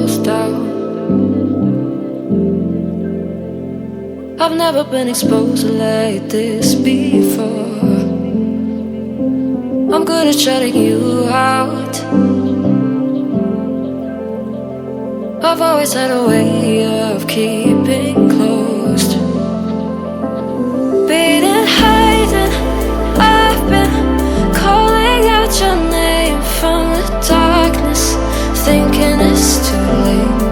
closed out. I've never been exposed like this before. I'm good at shutting you out. I've always had a way of keeping closed. Beating, hiding, I've been calling out your name from the darkness, thinking it's too late.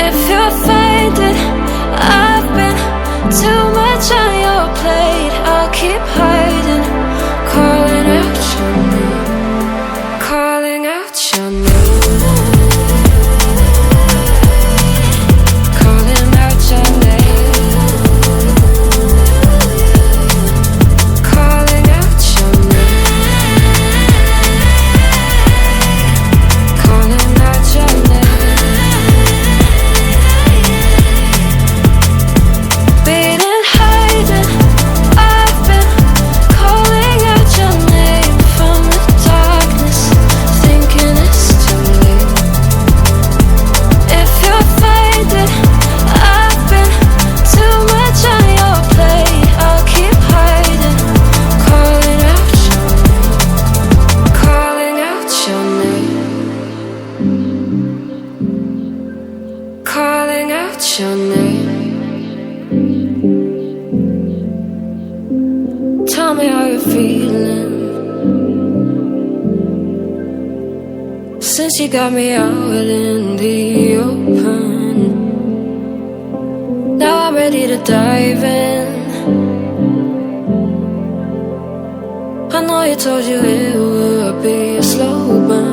If you're finding I've been too much on your plate, I'll keep hiding, calling out your name, calling out your name. Calling out your name. Tell me how you're feeling since you got me out in the open. Now I'm ready to dive in. I know you told you it would be a slow burn.